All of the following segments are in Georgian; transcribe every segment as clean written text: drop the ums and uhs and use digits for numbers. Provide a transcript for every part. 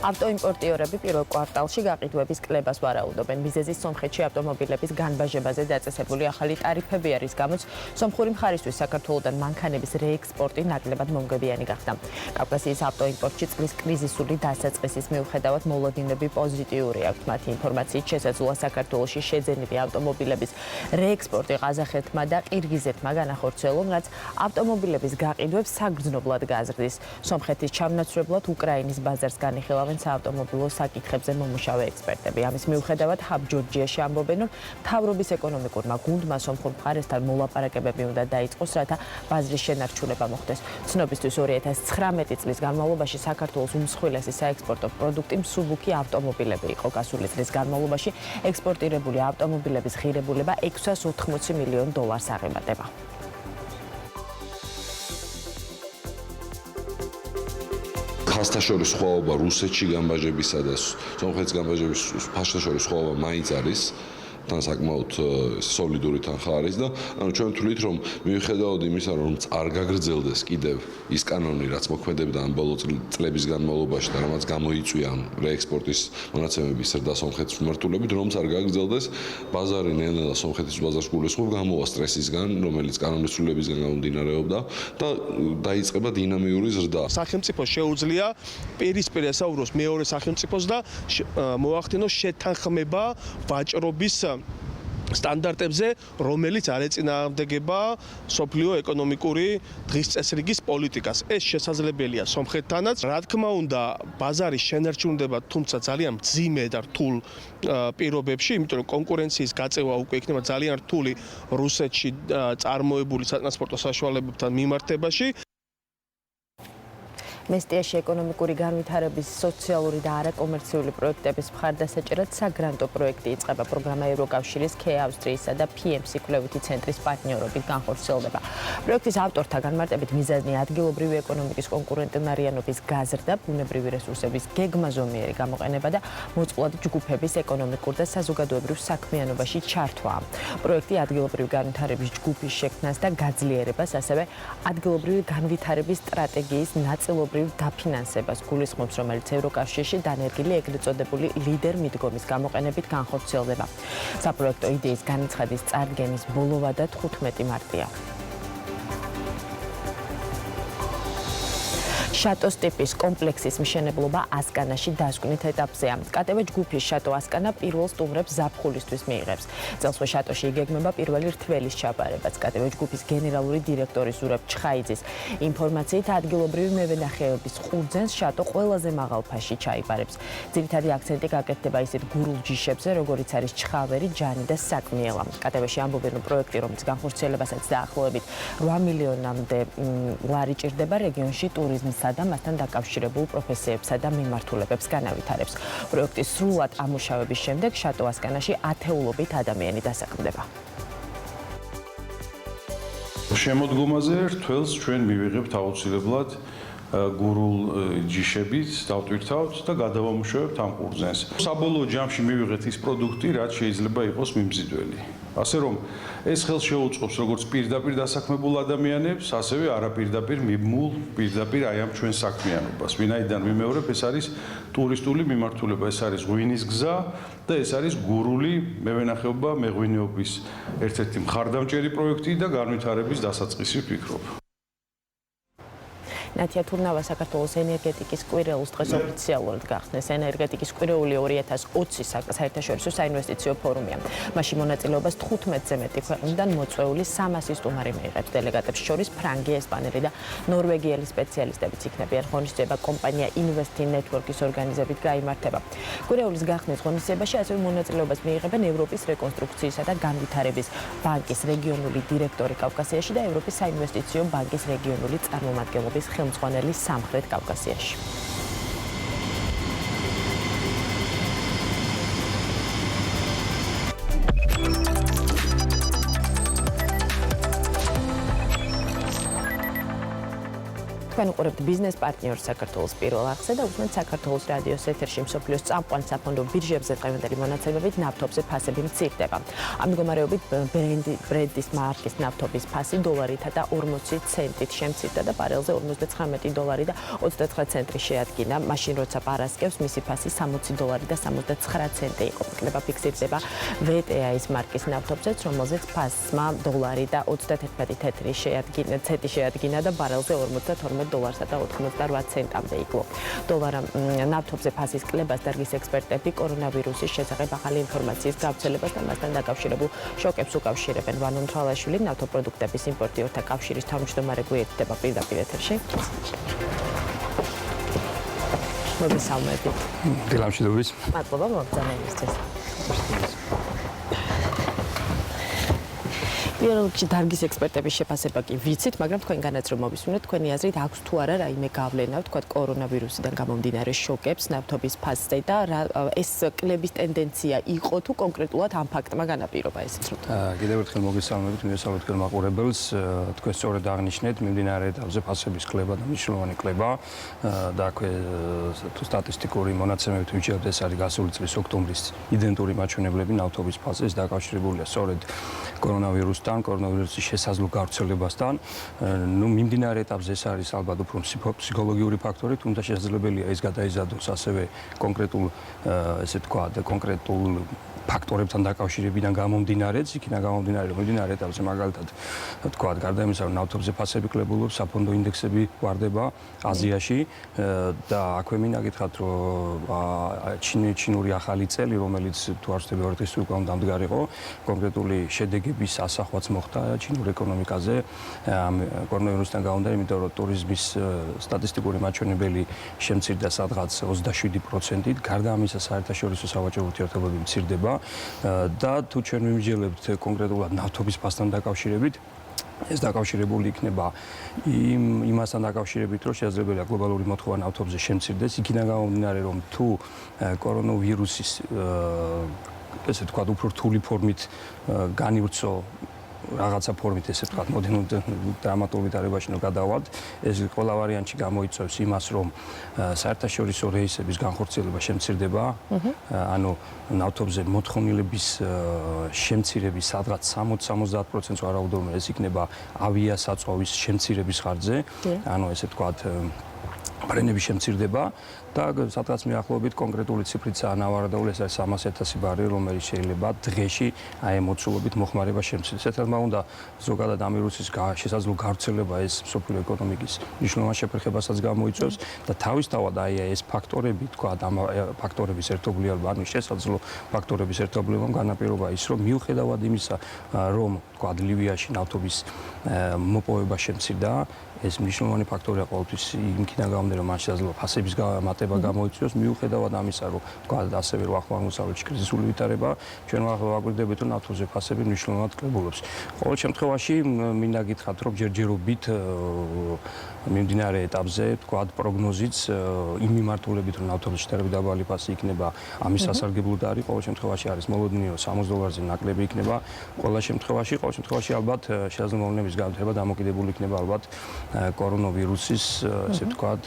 ავტოიმპორტიორები პირველ კვარტალში გაყიდვების კლებას ვარაუდობენ. მიზეზი სომხეთში ავტომობილების განბაჟებაზე დაწესებული ახალი ტარიფები არის, გამოც სომხური მხარისთვის საქართველოდან მანქანების რეექსპორტი ნაკლებად მომგებიანი გახდა. კავკასიის ავტოიმპორტში წლის კრიზისული დასაწყისის მიუხედავად მოლოდინები პოზიტიური აქვთ. მათი ინფორმაციით შესაძლოა საქართველოში შეძენილი ავტომობილების რეექსპორტი ყაზახეთმა და ყირგიზეთმა განახორციელონ, რაც ავტომობილების გაყიდვებს საგრძნობლად გაზრდის. სომხეთის ჩამონაცვლებლად უკრაინის ბაზარს განიხილავენ საავტომობილო საკითხებზე მომუშავე ექსპერტები. ამის მიუხედავად ჯორჯიაში ამბობენ, რომ მთავრობის ეკონომიკურმა გუნდმა სომხურ მხარესთან მოლაპარაკებები უნდა დაიწყოს, რათა ბაზრის შენარჩუნება მოხდეს. ცნობისთვის 2019 წლის განმავლობაში საქართველოს უმსხვილესი საექსპორტო პროდუქტი მსუბუქი ავტომობილები იყო. გასული წლის განმავლობაში ექსპორტირებული ავტომობილების ღირებულება $680 მილიონ აღემატება. ფასტაშორის სხვაობა რუსეთში განბაჟებისა და სომხეთის განბაჟების ფასტაშორის სხვაობა მაინც არის. თან საკმაოდ სოლიდური თანხა არის და ჩვენ ვთვლით, რომ მიუხედავად იმისა, რომ არ გაგრძელდეს კიდევ ის კანონი, რაც მოქმედებდა ამ ბოლო წლების განმავლობაში და რამაც გამოიწვია რეექსპორტის მონაცემების ზრდა სომხეთის მიმართულებით, რომც არ გაგრძელდეს, ბაზარი ნელ-ნელა სომხეთის ბაზარს გულისხმობ გამოვა სტრესისგან, რომელიც კანონის ცვლილებისგან გამომდინარეობდა და დაიწყება დინამიური ზრდა. სახელმწიფოს შეუძლია პირისპირ ესაუბროს მეორე სახელმწიფოს და მოახდინოს შეთანხმება ვაჭრობის სტანდარტებზე, რომელიც არ ეწინააღმდეგება სოფლიო ეკონომიკური დღის წესრიგის პოლიტიკას. ეს შესაძლებელია სომხეთთანაც. რა თქმა უნდა, ბაზარის შენარჩუნება, თუმცა ძალიან მძიმე და რთულ პირობებში, იმიტომ რომ კონკურენციის გაწევა უკვე იქნება ძალიან რთული რუსეთში წარმოებული სატრანსპორტო საშუალებებთან მიმართებაში. მესტიაში ეკონომიკური განვითარების სოციალური და არაკომერციული პროექტების მხარდასაჭერად საგრანტო პროექტი იწყება. პროგრამა ევროკავშირის, ავსტრიისა და PMC კვლევითი ცენტრის პარტნიორობით განხორციელდება. პროექტის ავტორთა განმარტებით მიზანი ადგილობრივი ეკონომიკის კონკურენტუნარიანობის გაზრდა, ბუნებრივი რესურსების გეგმაზომიერი გამოყენება და მოწყვლადი ჯგუფების ეკონომიკურ და საზოგადოებრივ საქმიანობაში ჩართვა. პროექტი ადგილობრივი განვითარების ჯგუფის შექმნას და გაძლიერებას, ასევე ადგილობრივი განვითარების სტრატეგიის ნაწილობრივ დაფინანსებას გულისხმობს, რომელიც ევროკავშირში დანერგილი ეგრეთ წოდებული ლიდერ მიდგომის გამოყენებით განხორციელდება. საპროექტო იდეის განაცხადის წარდგენის ბოლოვა და 15 მარტია. შატოს ტიპის კომპლექსის მშენებლობა ასკანაში დასკვნით ეტაპზეა. კატევ ჯგუფის შატო ასკანა პირველ სტუმრებს ზაფხულისთვის მიიღებს. წელსვე შატოში იგეგმება პირველი რთველის ჩაბარებაც. კატევ ჯგუფის გენერალური დირექტორი ზურაბ ჩხაიძის ინფორმაციით ადგილობრივი მევენახეობის ყურძენს შატო ყველაზე მაღალ ფასში ჩაიბარებს. ძირითადი აქცენტი გაკეთდება ისეთ გურულ ჯიშებზე, როგორიც არის ჩხავერი, ჯანი და საკმიელა. კატევში ამბობენ, რომ პროექტი, რომელიც განხორციელებასაც დაახლოებით 8 მილიონამდე ლარი ჭირდება, რეგიონში ტურიზმსა და მასთან დაკავშირებულ პროფესიებსა და მიმართულებებს განავითარებს. პროექტის სრულად ამუშავების შემდეგ შატო ასკანაში ათეულობით ადამიანი დასაქმდება. შემოდგომაზე რთველს ჩვენ მივიღებთ აუცილებლად გურულ ჯიშებით, დავტვირთავთ და გადავამუშავებთ ამ ყურძენს. საბოლოო ჯამში მივიღეთ ის პროდუქტი, რაც შეიძლება იყოს მიმზიდველი. ასე რომ ეს ხელს შეუწყობს როგორც პირდაპირ დასაქმებულ ადამიანებს, ასევე არაპირდაპირ მიმმულ პირდაპირ აი ამ ჩვენ საქმიანობას. ვინაიდან ვიმეორებ, ეს არის ტურისტული მიმართულება, ეს არის ღვინის გზა და ეს არის გურული მევენახეობა, მეღვინეობის ერთ-ერთი მხარდამჭერი პროექტი და განვითარების დასაწყისი ვფიქრობ. ნათია თურნავა საქართველოს ენერგეტიკის კვირეულს დღეს ოფიციალურად გახსნეს. ენერგეტიკის კვირეული 2020 საერთაშორისო საინვესტიციო ფორუმია. მასში მონაწილეობას 15-ზე მეტი ქვეყნიდან მოწვეული 300 სტუმარი მიიღებს. დელეგატებს შორის ფრანგი, ესპანელი და ნორვეგიელი სპეციალისტებიც იქნებიან. ღონისძიება კომპანია ინვესტი ნეტვორკის ორგანიზებით გაიმართება. კვირეულის გახსნის ღონისძიებაში ასევე მონაწილეობას მიიღებენ ევროპის რეკონსტრუქციისა და განვითარების ბანკის რეგიონული დირექტორი კავკასიაში და ევროპის საინვესტიციო ბანკის რეგიონული წარმომადგენლობის ხელმძღვანელი სამხრეთ კავკასიაში. თქვენ უყურებთ ბიზნეს პარტნიორს საქართველოს პირველ არხზე და უსმენთ საქართველოს რადიოს ეთერში მსოფლიოს წამყვან საფონდო ბირჟებზე დღევანდელი მონაცემებით ნავთობზე ფასები მცირდება. ამ მდგომარეობით ბრენდის მარკის ნავთობის ფასი $-ითა და 40 ცენტით შემცირდა და ბარელზე $59 და 29 ცენტი შეადგინა. მაშინ როცა პარასკევს მისი ფასი $60 და 79 ცენტი იყო. კლება ფიქსირდება VTI-ის მარკის ნავთობზეც, რომელზეც ფასმა $1 და 31 ცენტი შეადგინა და ბარელზე $42 და 98 ცენტამდე იკლო. ნავთობზე ფასის კლებას დარგის ექსპერტები კორონავირუსის შესახებ ახალი ინფორმაციის გავრცელებას და მასთან დაკავშირებულ შოკებს უკავშირებენ. ვანო მთვრალაშვილი, ნავთობპროდუქტების იმპორტიორთა კავშირის თავმჯდომარე გვერდდება პირდაპირ ეთერში. მოგესალმებით. დილამშვიდობის. მადლობა მოგზაურობისთვის. პირველ რიგში დარგის ექსპერტების შეფასება კი ვიცით, მაგრამ თქვენ განაცრომ მოვისმინეთ, თქვენი აზრით აქვს თუ არა რაიმე გავლენა, თქვა კორონავირუსიდან გამომდინარე შოკებს ნავთობის ფასზე და ეს კლების ტენდენცია იყო თუ კონკრეტულად ამ ფაქტმა განაპირობა ესეც რომ. კიდევ ერთხელ მოგესალმებით, მივესალმებით თქვენ მაყურებელს. თქვენ სწორედ აღნიშნეთ, მიმდინარე ეტაპზე ფასების კლება და მნიშვნელოვანი კლება და აქვე თუ სტატისტიკური მონაცემებით ვიჩვენებთ, ეს არის გასული წლის ოქტომბრის იდენტური მაჩვენებლები ნავთობის ფასის დაკავშირებულია სწორედ კორონავირუსთან, კორონავირუსის შესაძლო გავრცელებასთან. მიმდინარე ეტაპზე ეს არის ალბათ უფრო ფსიქოლოგიური ფაქტორი, თუმცა შესაძლებელია ეს გადაიზარდოს ასევე კონკრეტულ ესე ვთქვათ, კონკრეტულ ფაქტორებთან დაკავშირებიდან გამომდინარეც, იქიდან გამომდინარე, რომ მიმდინარე ეტაპზე მაგალითად ვთქვათ, გარდა იმისა, რომ ნავთობზე ფასები კლებულობს, საფონდო ინდექსები ვარდება აზიაში და აქვე მინდა გითხრათ, რომ ჩინური ახალი წელი, რომელიც თუ არ ვცდები 2 დღის უკვე უნდა დამდგარიყო, კონკრეტული შედეგების ასახვაც მოხდა ჩინურ ეკონომიკაზე კორონავირუსთან გამომდინარე, იმიტომ რომ ტურიზმის სტატისტიკური მაჩვენებელი შემცირდა სადღაც 27%-ით, გარდა ამისა საერთაშორისო სავაჭრო ურთიერთობები მცირდება და თუ ჩვენ მიმსჯელებთ კონკრეტულად ნავთობის ფასთან დაკავშირებით, ეს დაკავშირებული იქნება იმასთან დაკავშირებით, რომ შესაძლებელია გლობალური მოთხოვნა ნავთობზე შემცირდეს, იქიდან გამომდინარე, რომ თუ კორონავირუსის ესე ვთქვათ, უფრო რთული ფორმით განივრცო რაღაცა ფორმით ესე ვთქვათ, მოდერნულ დრამატულ ვითარებაში რომ გადავალთ, ეს ყველა ვარიანტში გამოიწვევს იმას, რომ საერთაშორისო რეისების განხორციელება შემცირდება, ანუ ნავთობზე მოთხოვნილების შემცირების სადღაც 60-70%-ს ვარაუდობენ, ეს იქნება ავიასაწვავის შემცირების ხარჯზე, ანუ ესე ვთქვათ, ბრენები შემცირდება და სადღაც მიახლოებით კონკრეტული ციფრიცაა ნავარადებული, ეს არის 300,000 ბარელი, რომელიც შეიძლება დღეში აი მოცულობით მოხმარება შემცირდეს. ეს თქმა უნდა, ზოგადად ამ ვირუსის შესაძლო გავრცელება ეს მსოფლიო ეკონომიკის მნიშვნელოვან შეფერხებასაც გამოიწვევს და თავისთავად აი ეს ფაქტორები, თქვა ამ ფაქტორების ერთობლიობა, ანუ შესაძლო ფაქტორების ერთობლიობამ განაპირობა ის, რომ მიუხედავად იმისა, რომ თქვა ლივიაში ნავთობის მოპოვება შემცირდა, ეს მნიშვნელოვანი ფაქტორია ყოველთვის იმქიდან გამომდინარე, რომ მან შესაძლოა ფასების მატება გამოიწვიოს, მიუხედავად ამისა, რომ თქვა ასევე რომ ახლო აღმოსავლეთში კრიზისული ვითარება, ჩვენ ვაგვირდებით, რომ ნავთობზე ფასები მნიშვნელოვნად კლებულობს. ყოველ შემთხვევაში მინდა გითხრათ, რომ ჯერჯერობით მიმდინარე ეტაპზე, თქვა პროგნოზიც იმ მიმართულებით, რომ ნავთობის შედარებით დაბალი ფასი იქნება, ამის სასარგებლოდ არის, ყოველ შემთხვევაში არის მოლოდინი, რომ $60-ზე ნაკლები იქნება, ყოველ შემთხვევაში ალბათ შესაძლო მოვლენების განვითარება დამოკიდებული იქნება ალბათ კორონავირუსის, ესე ვთქვათ,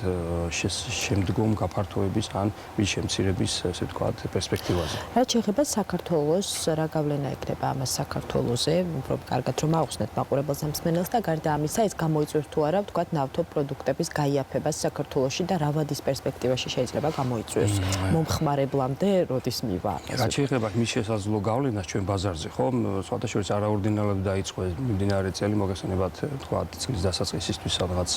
შემდგომ გაფართოების ან მის შემცირების, ესე ვთქვათ, პერსპექტივაზე. რაც შეეხება საქართველოს, რა გავლენა ექნება ამას საქართველოზე, უფრო კარგად რომ აუხსნათ მაყურებელს ამ მსმენელს და გარდა ამისა, ეს გამოიწვევს თუ არა, ვთქვათ, ნავთობპროდუქტების გაიაფებას საქართველოში და რა ვადის პერსპექტივაში შეიძლება გამოიწვიოს მომხმარებლამდე, როდის მივა. რაც შეეხება მის შესაძლო გავლენას ჩვენ ბაზარზე, ხო, სხვათა შორის არაორდინარულად დაიწყო მიმდინარე წელი, მოგესალმებით, ვთქვათ, წლის დასაწყისისთვის სადღაც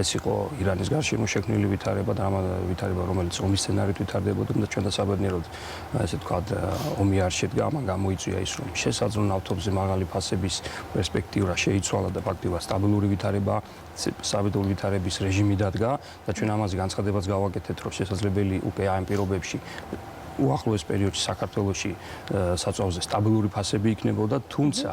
ეს იყო ირანის გარშემო შექმნილი ვითარება და ვითარება, რომელიც ომის სცენარით ვითარდებოდა და ჩვენ დასაბედნიეროდ ესე ვთქვათ, ომი არ შედგა, ამან გამოიწვია ის, რომ შესაძლო ნავთობზე მაღალი ფასების პერსპექტივა შეიცვალა და ფაქტობრივად სტაბილური ვითარება, სტაბილური ვითარების რეჟიმი დადგა და ჩვენ ამაზე განცხადებაც გავაკეთეთ, რომ შესაძლებელი უკვე ამ პირობებში უახლოეს პერიოდში საქართველოში საწვავზე სტაბილური ფასები იქნებოდა, თუმცა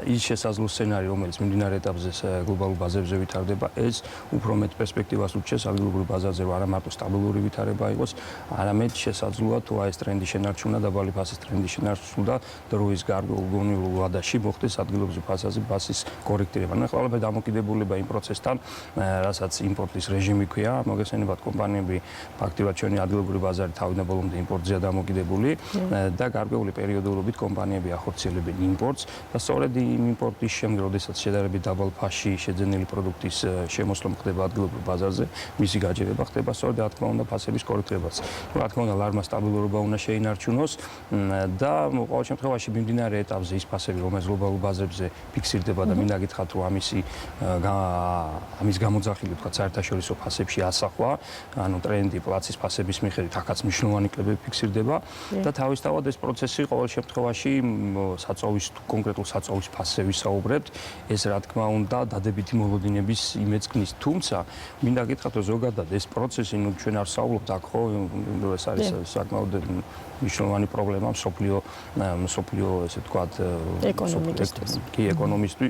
ის შესაძლო სცენარი, რომელიც მიმდინარე ეტაპზე გლობალურ ბაზებზე ვითარდება, ეს უფრო მეტ პერსპექტივას უჩნევს ადგილობრივ ბაზარზე, რომ არა მარტო სტაბილური ვითარება იყოს, არამედ შესაძლოა თუ ეს ტრენდი შენარჩუნა, დაბალი ფასის ტრენდი შენარჩუნა, დროის გარკვეულ ვადაში მოხდეს ადგილობრივ ფასაზე ფასის კორექტირება. ყველაფერი დამოკიდებულება იმ პროცესთან, რასაც იმპორტის რეჟიმი ქვია, მოგესალმებათ კომპანიები ფაქტიურად ჩვენი ადგილობრივი ბაზარი თავიდან ბოლომდე იმპორტზეა დამოკიდებული და გარკვეული პერიოდულობით კომპანიები ახორციელებენ იმპორტს და სწორედ იმ იმპორტის შემდგომ, როდესაც შედარებით დაბალ ფასში შეძენილი პროდუქტის შემოსვლა ხდება ადგილობრივ ბაზარზე, მისი გაჯერება ხდება სწორედ რა თქმა უნდა ფასების კორექტირებაც. რა თქმა უნდა ლარმა სტაბილურობა უნდა შეინარჩუნოს და ყოველ შემთხვევაში მიმდინარე ეტაპზე ის ფასები, რომელიც გლობალურ ბაზრებზე ფიქსირდება და მინდა გითხრათ, რომ ამის გამოძახილი თქვა საერთაშორისო ფასებში ასახვა, ანუ ტრენდი პლაცის ფასების მიხედვით აქაც მნიშვნელოვანი კლებები ფიქსირდება და თავისთავად ეს პროცესი ყოველ შემთხვევაში კონკრეტულ საწვავის ფასზე ვისაუბრებთ, ეს რა თქმა უნდა დადებითი მოლოდინების იმედს ქმნის, თუმცა მინდა გითხრათ, რომ ზოგადად ეს პროცესი, ჩვენ არ ვსაუბრობთ აქ ხო, ეს არის საკმაოდ მნიშვნელოვანი პრობლემა მსოფლიო ესე ვთქვათ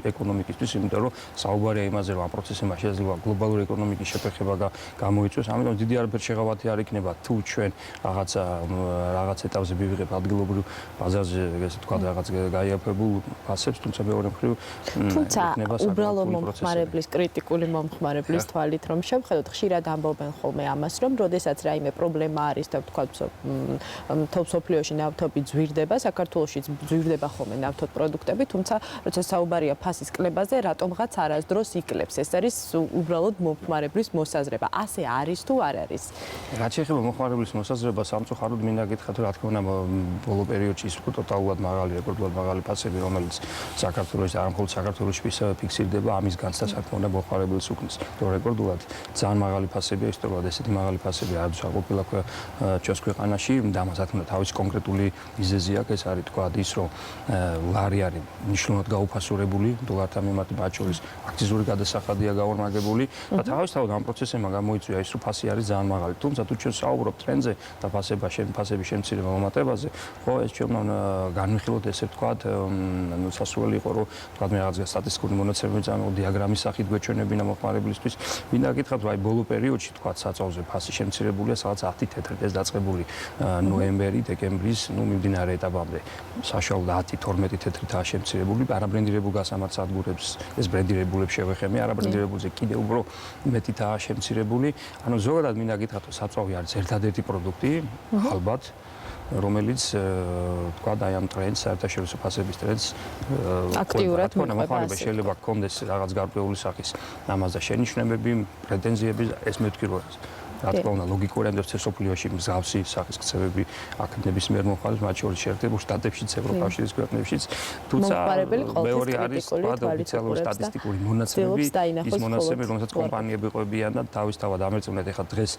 ეკონომიკისთვის, იმიტომ რომ საუბარია იმაზე, რომ ამ პროცესმა შეიძლება გლობალური ეკონომიკის შეფერხება გამოიწვიოს, ამიტომ დიდი არაფერი შეღავათი არ იქნება თუ ჩვენ რაღაც ეტაპზე ვივიღებ ადგილობრივ ბაზარზე ესე ვთქვათ რაღაც გაიაფებულ ფასებს, თუმცა მეორე მხრივ უბრალო მომხმარებლის, კრიტიკული მომხმარებლის თვალით რომ შევხედოთ, ხშირად ამბობენ ხოლმე ამას, რომ როდესაც რაიმე პრობლემა არის და ვთქვათ მსოფლიოში ნავთობი ძვირდება, საქართველოშიც ძვირდება ხოლმე ნავთობპროდუქტები, თუმცა როცა საუბარია ფასის კლებაზე, რატომღაც არასდროს იკლებს. ეს არის უბრალოდ მომხმარებლის მოსაზრება. ასე არის თუ არ არის? რაც შეეხება მომხმარებლის მოსაზრებას, სამწუხაროდ მინდა გითხრათ, რა თქმა უნდა, ბოლო პერიოდში ის ტოტალურად მაღალი, რეკორდულად მაღალი ფასები, რომელიც საქართველოს და არ მხოლოდ საქართველოში ფიქსირდება, ამის განცდა საქმე უნდა მომხმარებელს უკნის. რეკორდულად ძალიან მაღალი ფასებია, ისტორიულად ესეთი მაღალი ფასები არ ყოფილა ჩვენს ქვეყანაში და ამას რა თქმა უნდა თავის კონკრეტული მიზეზი აქვს, ეს არის თქვა ის, რომ ლარი არის მნიშვნელოვნად გაუფასურებული დოლართან მიმართ, მათ შორის აქციზური გადასახადია გავორმაგებული და თავისთავად ამ პროცესებმა გამოიწვია ის, რომ ფასი არის ძალიან მაღალი. თუმცა თუ ჩვენ საუბრობთ ტრენდზე და ფასების შემცირება მომატებაზე, ხო ეს ჩვენ განვიხილოთ ესე ვთქვათ, სასურველი იყო, რომ თქვა მე რაღაც სტატისტიკური მონაცემები წამო დიაგრამის სახით გვეჩვენებინა მომხმარებლისთვის. მინდა გითხრათ, რომ აი ბოლო პერიოდში თქვა საწვავზე ფასი შემცირებულია სადაც 10 თეთრი ეს დაწყებული ნოემბერი, დეკემბრის, მიმდინარე ეტაპამდე. საშუალოდ 10-12 თეთრითაა შემცირებული, არაბრენდირებულ გასამართ სადგურებს ეს ბრენდირებულებს შევეხემი, არაბრენდირებულზე კიდევ უფრო მეტითაა შემცირებული. ანუ ზოგადად მინდა გითხრათ, რომ საწვავი არის ერთადერთი პროდუქტი, ალბათ, რომელიც თქვა აი ამ ტრენდს, საერთაშორისო ფასების ტრენდს აქტიურად მოყვა. შეიძლება გქონდეს რაღაც გარკვეული სახის ამაზე შენიშვნებები, პრეტენზიები, ეს მეთქი რო არის. რა თქმა უნდა, ლოგიკურია, რომ სოფლიოში მსგავსი სახის ქცევები აქნების მიერ მომხმარებს, მათ შორის შეერთებულ შტატებშიც, ევროკავშირის ქვეყნებშიც, თუმცა მეორე არის ოფიციალური სტატისტიკური მონაცემები, ის მონაცემები, რომელსაც კომპანიები ყვებიან და თავისთავად ამერწმუნეთ, ეხლა დღეს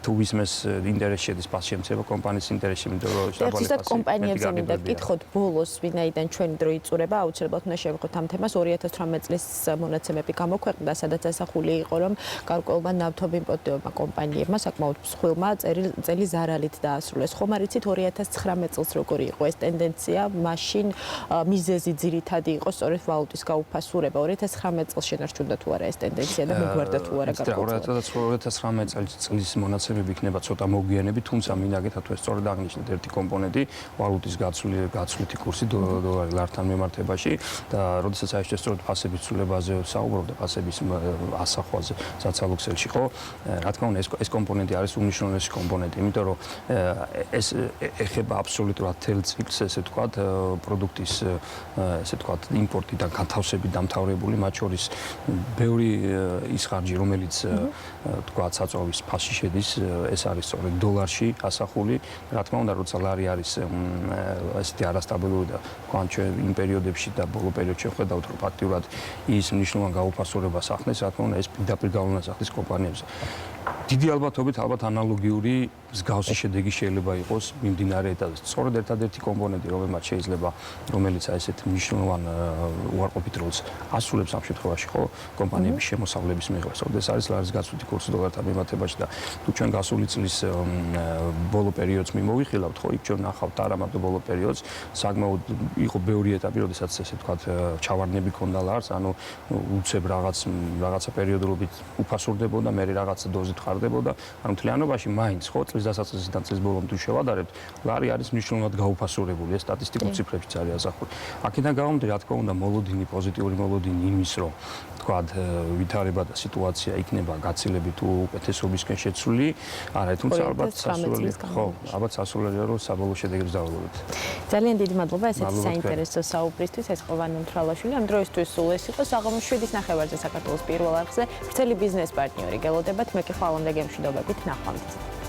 თუ ვისმეს ინტერესი შედის ფასის შემცირება, კომპანიის ინტერესი, იმიტომ რომ შტაბალე ფასი კომპანიებზე მინდა გითხოთ, ბოლოს ვინაიდან ჩვენი დრო იწურება, აუცილებლად უნდა შევეხოთ ამ თემას. 2018 წლის მონაცემები გამოქვეყნდა, სადაც ასახული იყო, რომ გარკვეულმა ნავთობიმპორტიორმა კომპანიებმა საკმაოდ მსხვილმა წელი ზარალით დაასრულეს. ხომ არ იცით 2019 წელს როგორი იყო ეს ტენდენცია? მაშინ მიზეზი ძირითადი იყო სწორედ ვალუტის გაუფასურება. 2019 წელს შენარჩუნდა თუ არა ეს ტენდენცია და მიგვარდა თუ არა გარკვეულწილად? 2019 წლის მონაცემები იქნება ცოტა მოგვიანები, თუმცა მინდა გითხრათ, ეს სწორედ აღნიშნეთ ერთი კომპონენტი ვალუტის გაცვლითი კურსი დოლარი ლართან მიმართებაში და როდესაც აიშჩეს სწორედ ფასების ცვლილებაზე საუბრობ და ფასების ასახვაზე საცალო ქსელში, ხო? რა თქმა უნდა, ეს კომპონენტი არის უმნიშვნელოვანესი კომპონენტი, იმიტომ რომ ეს ეხება აბსოლუტურად თელ ციკლს, ესე ვთქვათ, პროდუქტის ესე ვთქვათ, იმპორტიდან განთავსებით დამთავრებული, მათ შორის ბევრი ის ხარჯი, რომელიც ვთქვათ, საწვავის ფასში შედის, ეს არის სწორედ დოლარში ასახული. რა თქმა უნდა, როცა ლარი არის ესეთი არასტაბილური და თქვენ ჩვენ იმ პერიოდებში და ბოლო პერიოდში ვხედავთ, რომ ფაქტიურად ის მნიშვნელოვან გაუფასურებას ახდენს, რა თქმა უნდა, ეს პირდაპირ გავლენას ახდენს კომპანიებზე. დიდი ალბათობით ანალოგიური მსგავსი შედეგი შეიძლება იყოს მიმდინარე ეტაპზე. სწორედ ერთადერთი კომპონენტი, რომელიც აი ესეთ მნიშვნელოვან უარყოფით როლს ასრულებს ამ შემთხვევაში, ხო, კომპანიების შემოსავლების მიღებას. ეს არის ლარის გაცვლითი კურსი დოლართან მიმართებაში და თუ ჩვენ გასული წლის ბოლო პერიოდს მიმოვიხილავთ, ხო, იქ ჩვენ ნახავთ არა მარტო ბოლო პერიოდს, საკმაოდ იყო ბევრი ეტაპი, როდესაც ესე ვთქვათ, ჩავარდნები ქონდა ლარს, ანუ უცებ რაღაცა პერიოდულობით უფასურდებოდა, მე რაღაცა დოზით ხარდებოდა, ანუ მთლიანობაში მაინც, ხო, წლის დასაწყისიდან წლის ბოლომდე თუ შევადარებთ, ლარი არის მნიშვნელოვნად გაუფასურებული, ეს სტატისტიკურ ციფრებშიც არის ასახული. აქედან გამომდინარე, რა თქმა უნდა, მოლოდინი, პოზიტიური მოლოდინი იმის, რომ ვთქვათ, ვითარება და სიტუაცია იქნება გაცილებით უკეთესობისკენ შეცვლილი, არა, თუმცა ალბათ სასურველი, ხო, ალბათ სასურველია, რომ საბოლოო შედეგებს დავუყურებთ. ძალიან დიდი მადლობა ესეთი საინტერესო საუბრისთვის. ეს იყო ვანო მთვრალაშვილი. ამ დროისთვის სულ ეს იყო საღამოს 7:09 საქართველოს პირველ არხზე. ვრცელი ბიზნეს პარტნიორი გელოდებათ. მე კი ხვალამდე გემშვიდობებით ნახვამდის.